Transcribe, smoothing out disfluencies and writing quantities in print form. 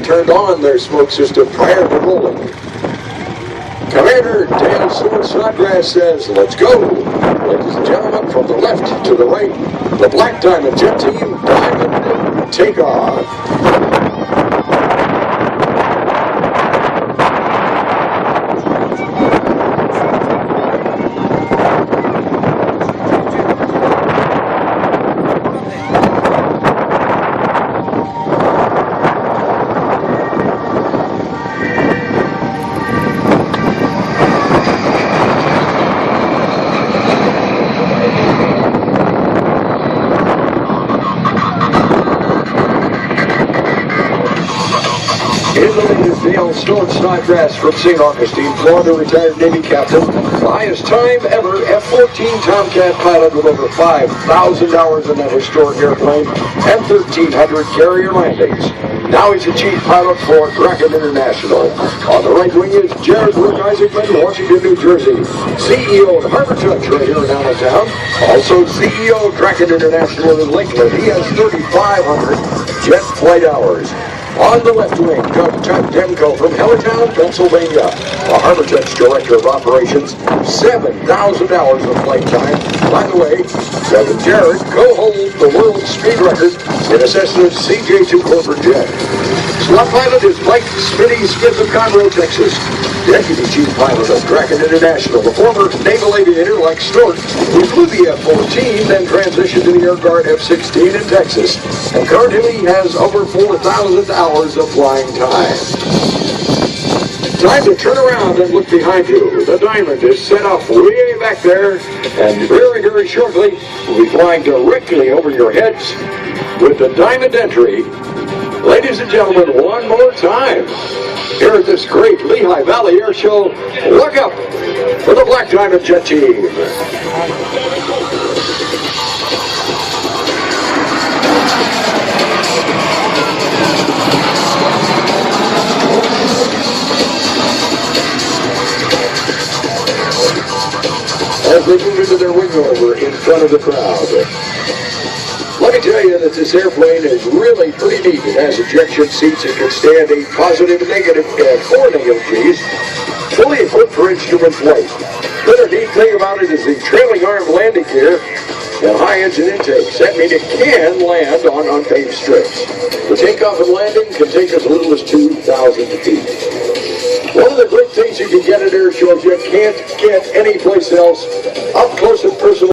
turned on their smoke system prior to rolling. Commander Dan Seward Snodgrass says, let's go. Ladies and gentlemen, from the left to the right, the Black Diamond Jet Team, Diamond, take off. In the lead is Dale Stewart Snodgrass from St. Augustine, Florida, retired Navy captain. The highest time ever, F-14 Tomcat pilot with over 5,000 hours in that historic airplane and 1,300 carrier landings. Now he's the chief pilot for Draken International. On the right wing is Jared Rick Isaacman, Washington, New Jersey. CEO of Harbor Touch right here in Allentown. Also CEO of Draken International in Lakeland. He has 3,500 jet flight hours. On the left wing, Chuck Demko from Hellertown, Pennsylvania. A Harbor Touch Director of Operations, 7,000 hours of flight time. By the way, Kevin Jarrett co-holds the world speed record in a Cessna CJ2 corporate jet. Slot pilot is Mike Smitty Smith of Conroe, Texas. Deputy Chief Pilot of Draken International, the former naval aviator like Stewart, who flew the F-14, then transitioned to the Air Guard F-16 in Texas, and currently has over 4,000 hours of flying time. Time to turn around and look behind you. The Diamond is set up way back there, and very, very shortly, we'll be flying directly over your heads with the Diamond entry. Ladies and gentlemen, one more time. Here at this great Lehigh Valley Air Show, look up for the Black Diamond Jet Team. As they move into their wing over in front of the crowd. Let me tell you that this airplane is really pretty neat. It has ejection seats. It can stand a positive and negative, 4 negative G's. Fully equipped for instrument flight. The other neat thing about it is the trailing arm landing gear and high engine intakes. That means it can land on unpaved strips. The takeoff and landing can take as little as 2,000 feet. One of the great things you can get at air shows you can't get anyplace else, up close and personal.